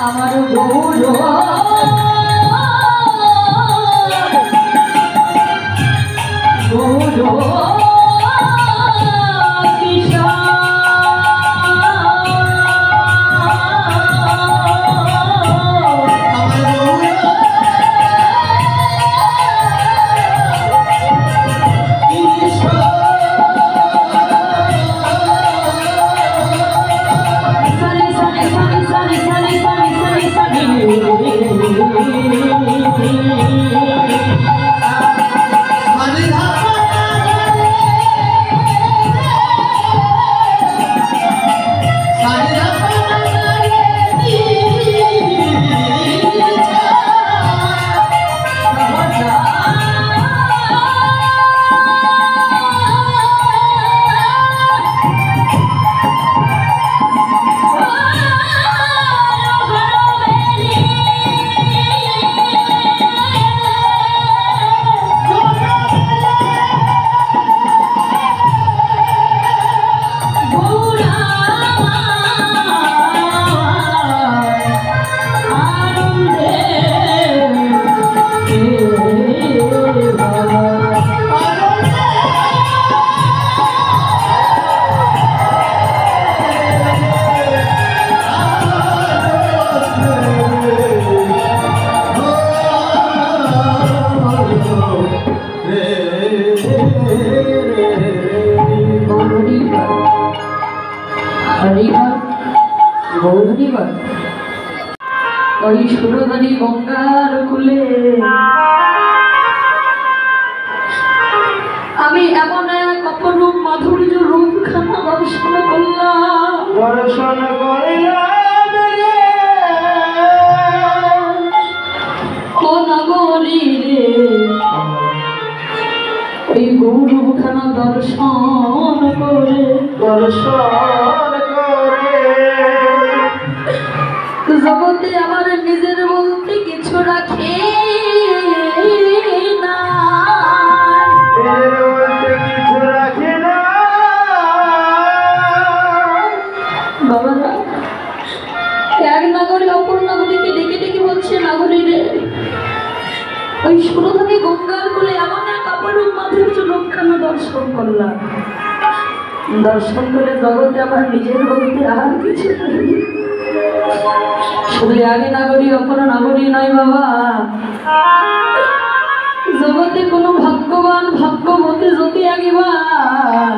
আমার গৌর ওই সুরধানী গঙ্গার কুলে আমি এমন এক অপরূপ মাধুর্য রূপখানা দর্শন করলাম ও নগরী রে ওই গৌরবখানা দর্শন করে জগতে আমার নিজের বলতে কিছু রাখে না বাবারা এক নাগরী অপর নাগরীকে ডেকে ডেকে বলছে নাগরী রে ওই সুরধানী গঙ্গার কোলে এমন এক অপরূপ মাধুর্য রূপখানা দর্শন করলাম দর্শন করে জগতে আমার নিজের বলতে আর কিছু নেই শুধু আগে নাগরী অপর নাগরী নয় বাবা জগতে কোনো ভাগ্যবান ভাগ্যবতী যদি আগেবার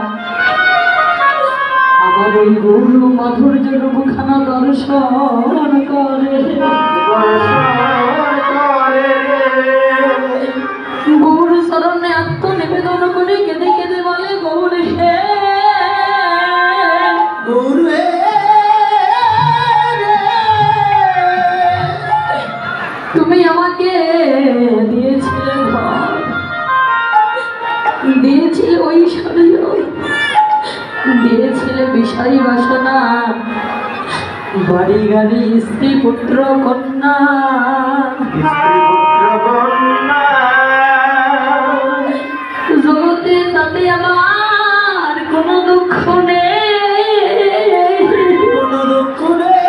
আমার ওই গৌর মাধুর্য রূপখানা দর্শন করে গৌর চরণে আত্মনিবেদন করে কেঁদে কেঁদে বলে গৌর হে গৌর তুমি আমাকে দিয়েছিলে ঘর দিয়েছিলে ঐশ্বর্য দিয়েছিলে বিষয় বাসনা বাড়ি গাড়ি স্ত্রী পুত্র কন্যা জগতে তাতে আমার কোনো দুঃখ নেই কোনো দুঃখ নেই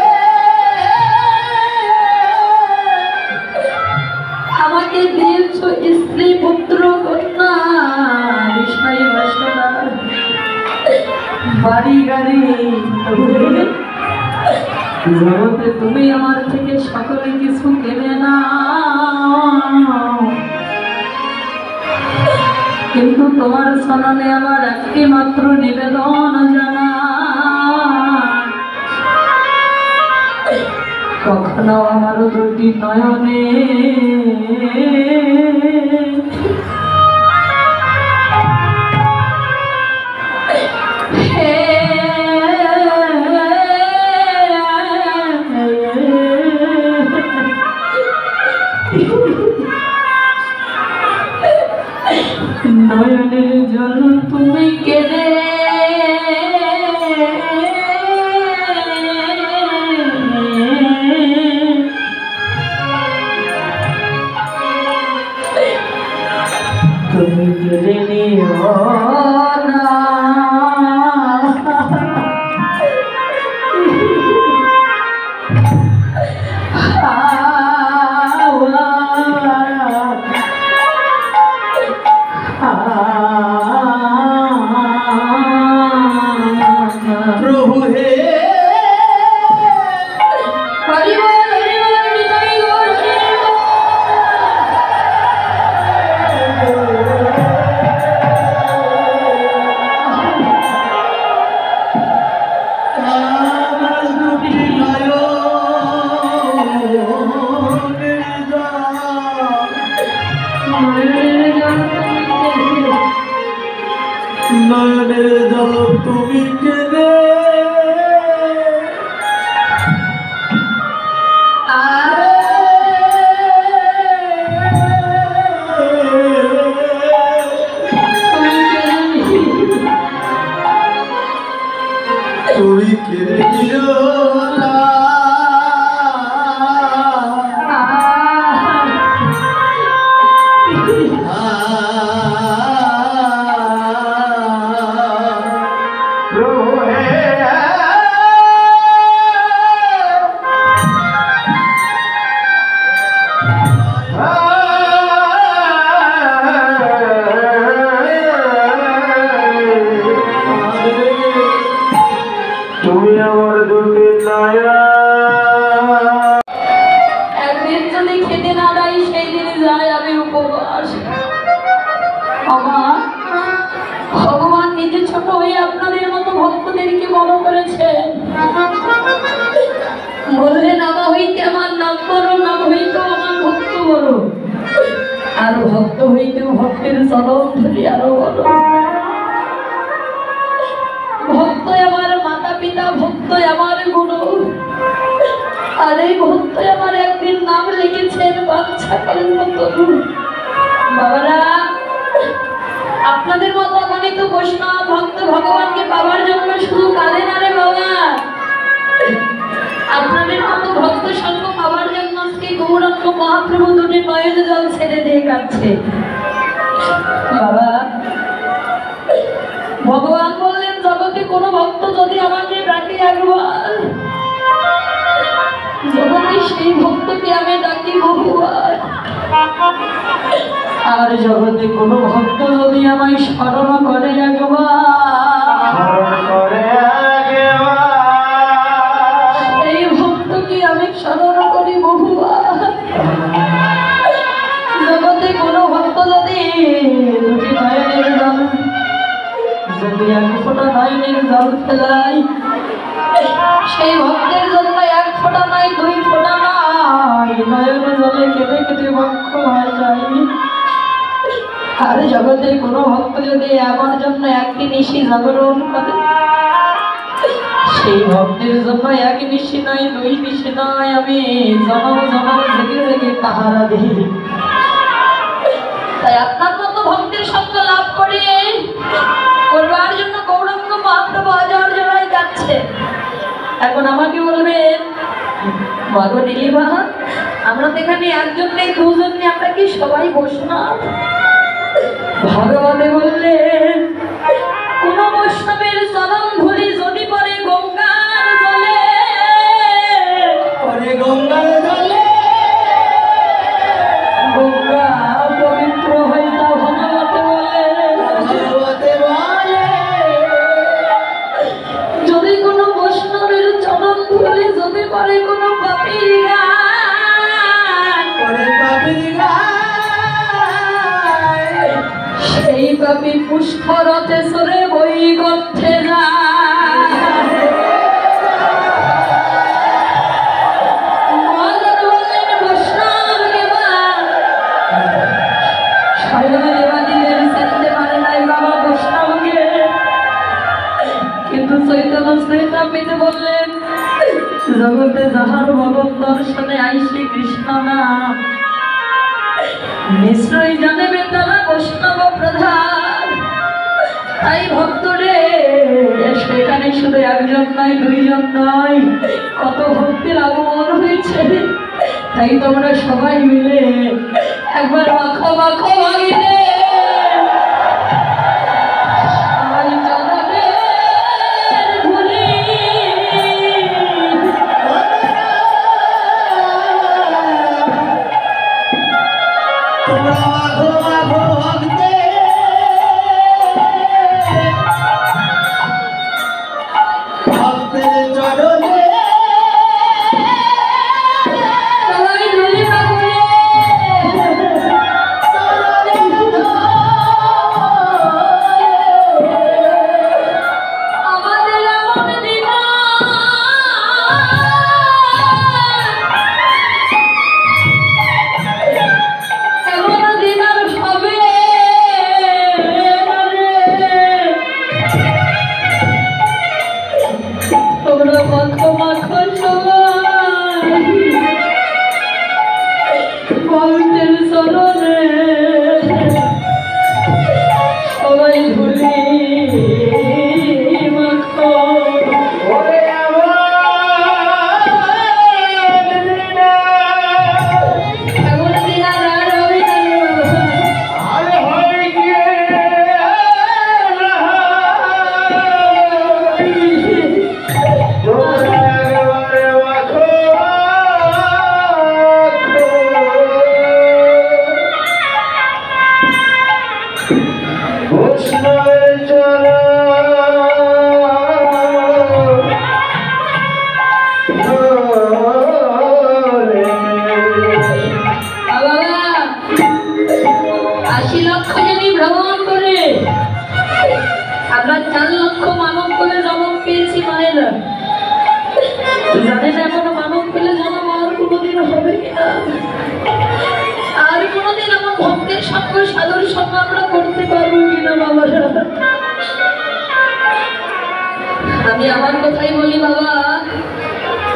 আমাকে দিয়েছ স্ত্রী পুত্র কন্যা বিষয় বাসনা বাড়ি গাড়ি জগতে তুমি আমার থেকে সকলে কিছু কেনে না কিন্তু তোমার চরণে আমার একটি মাত্র নিবেদন জানা কখনো আমার দুটি নয়নে নয়নের জল তুমি কেঁদে তুমি কেঁদে নিও নয়নের জল তুমি কেঁদে তুমি কেঁদে দিও না তুমি আমার দুটি নয়া একদিন যদি খেতে না দেয় সেই দিন যায় আমি উপবাস। আমার ভগবান নিজে ছোট হয়ে আপনাদের মতো ভক্তদেরকে বড় করেছে। বললেন নামা হইতে আমার নাম বড়, নাম হইতেও আমার ভক্ত বড়, আর ভক্ত হইতেও ভক্তের চরণ ধরি আরো বড়। ভক্ত আমার মাতা পিতা, ভক্ত আমার গুরু, আর এই ভক্ত আমার একদিন নাম লিখেছেন বাচ্চা কালের মতো। বাবারা, আপনাদের মতো গণিত বৈষ্ণব ভক্ত ভগবানকে পাওয়ার জন্য শুধু কাঁদে না রে বাবা। আপনাদের মতো ভক্ত সঙ্গ পাওয়ার জন্য শ্রী গৌরাঙ্গ মহাপ্রভু দুটি নয়ন জল ছেড়ে দিয়ে কাঁদছে। বাবা, ভগবান বললেন জগতে কোনো ভক্ত যদি আমাকে ডাকে একবার, জগতে সেই ভক্তকে আমি ডাকি বহুবার। আর জগতে কোনো ভক্ত যদি আমায় স্মরণ করে একবার, এই ভক্তকে আমি স্মরণ করি বহুবার। জগতে কোনো ভক্ত যদি দুটি নয়নের জল, যদি এক ফোঁটা নয়নের জল ফেলাই, সেই ভক্তের জন্য এক ফোঁটা নাই, দুই ফোঁটা নাই, নয়নের জলে কেঁদে কেঁদে বক্ষ হয়ে যায়। আর জগতে কোনো ভক্ত যদি আমার জন্য একটি নিশি জাগরণ করে, সেই ভক্তের জন্য এক নিশি নয়, দুই নিশি নয়, আমি জনম জনম জেগে জেগে পাহারা দিই। তাই আপনার মতো ভক্তের সঙ্গ লাভ করে করবার জন্য গৌরাঙ্গ মহাপ্রভু হাজার জনায় যাচ্ছে। এখন আমাকে বলবেন, বলো নীলিমা, আমরা তো এখানে একজন নেই, দুজন নেই, আমরা কি সবাই বৈষ্ণব? ভগবানে বললেন, কোন বৈষ্ণবের চরণ ধুলি যদি পড়ে গঙ্গার জলে, পরে গঙ্গার জলে গঙ্গা পবিত্র হয়ে তা ভগবতে বলে। যদি কোনো বৈষ্ণবের চরণ ধুলি যদি পড়ে কোনো পাপীর গান, সেই পাপী পুষ্করতে সরে বই করতে যায়। বললেন বৈষ্ণবকে স্বয়ং দেবাদিদের সেনতে পারে নাই বাবা বৈষ্ণবকে, কিন্তু চৈতন্য চৈতামৃতে বললেন, জগতে যাহার ভগব দর্শনে আইসি কৃষ্ণ নাম, নিশ্চয়ই জানেবে তারা বৈষ্ণব প্রধান। তাই ভক্তরে সেখানে শুধু একজন নয়, দুইজন নয়, কত ভক্তের আগমন হয়েছে। তাই তোমরা সবাই মিলে একবার মাখো মাখো ভাগিনে মাখো ওরে এমন দিন আর হবে না আরে হয় গিয়ে তোমরা একবারে মাখো বৈষ্ণবের বাবা ৮০ লক্ষ জমি ভ্রমণ করে আমরা ৪ লক্ষ মানব করে জন্ম পেয়েছি মায়েরা জানেন এখনো মানব পেলে জন্ম আর কোনোদিন হবে কিনা আর কোনোদিন আমার ভক্তের সঙ্গে সাধুর সঙ্গে আমরা করতে পারবো কিনা বাবারা আমি আমার কথাই বলি বাবা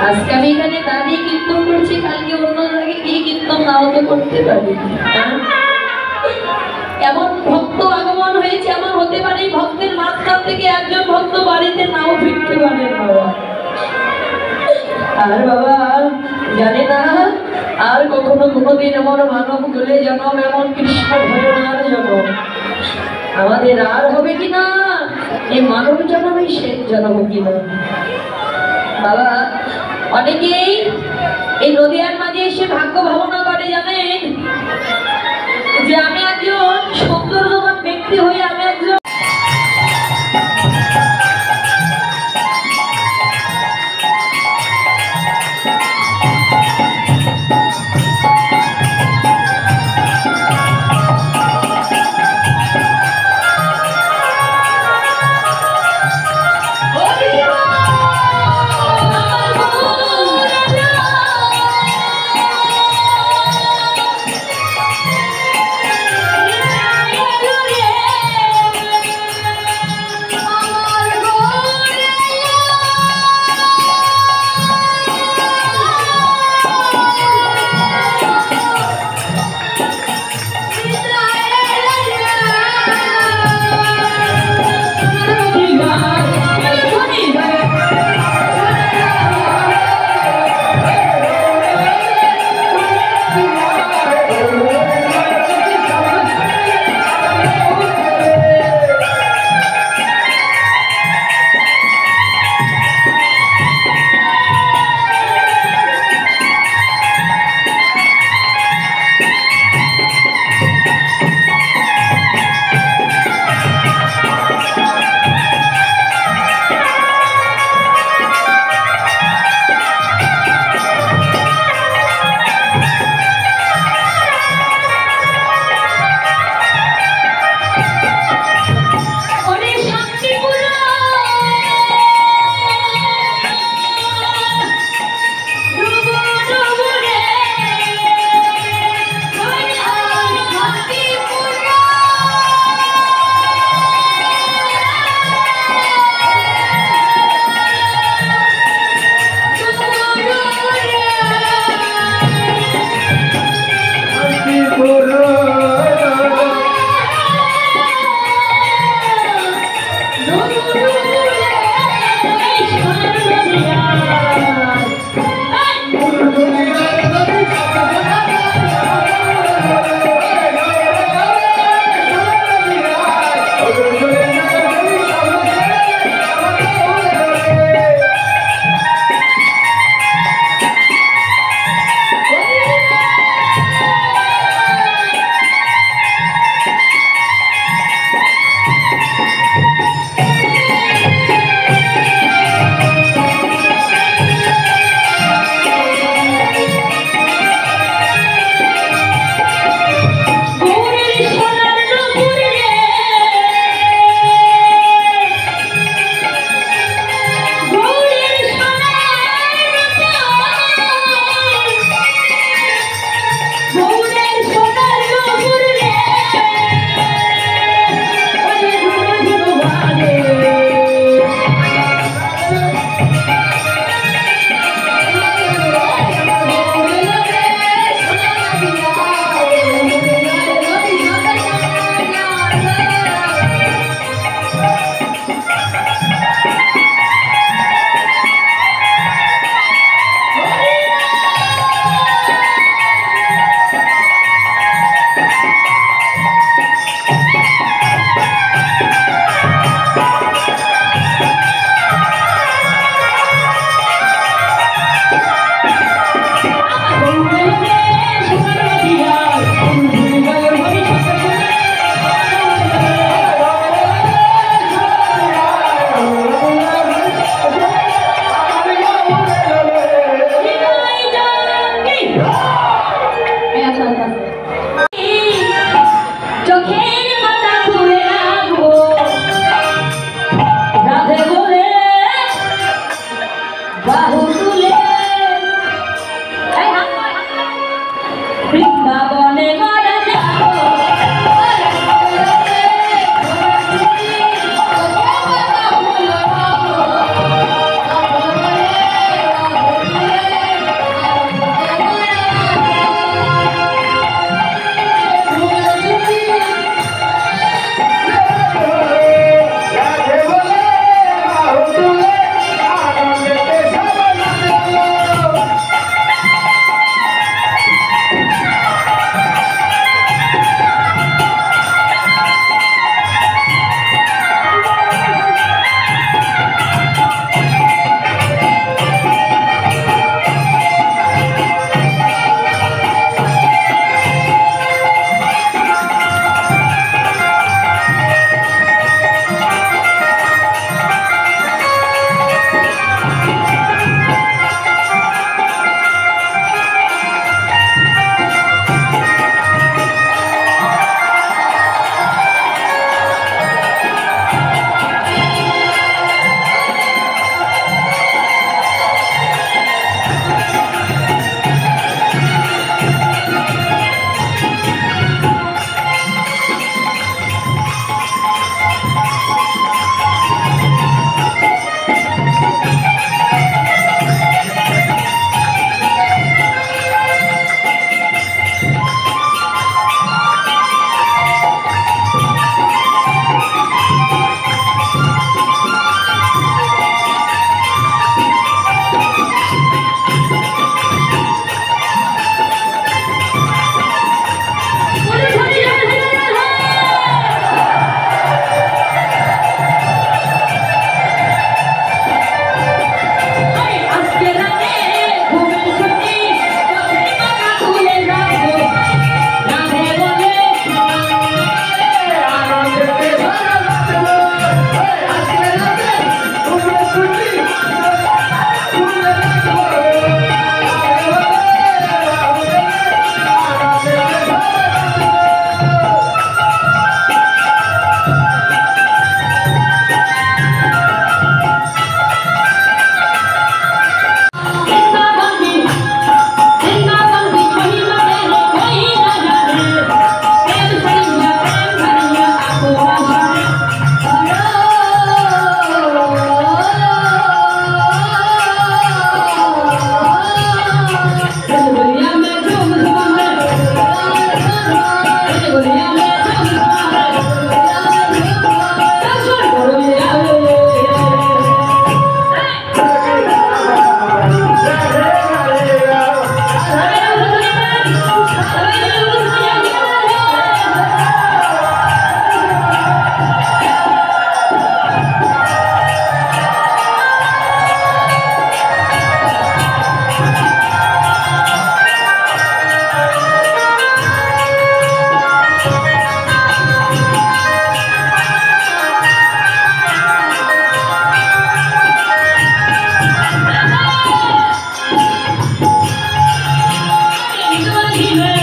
আজকে আমি এখানে দাঁড়িয়ে কীর্তন করছি কালকে অন্য জায়গায় গিয়ে কীর্তন নাও তো করতে পারি এমন ভক্ত আগমন হয়েছে এমন হতে পারে ভক্তের মাঝখান থেকে একজন ভক্ত বাড়িতে নাও ফিরতে পারে বাবা আর বাবা জানে না আর কখনো কোনোদিন এমন মানব গলে জন্ম এমন কৃষ্ণ ভজনার জন্ম আমাদের আর হবে কিনা এই মানব জন্মই শেষ জন্ম কিনা বাবা অনেকেই এই নদীয়ার মাঝে এসে ভাগ্য ভাবনা করে জানেন যে আমি একজন সৌন্দর্যবান ব্যক্তি হয়ে আমি একজন কৃষ্ণ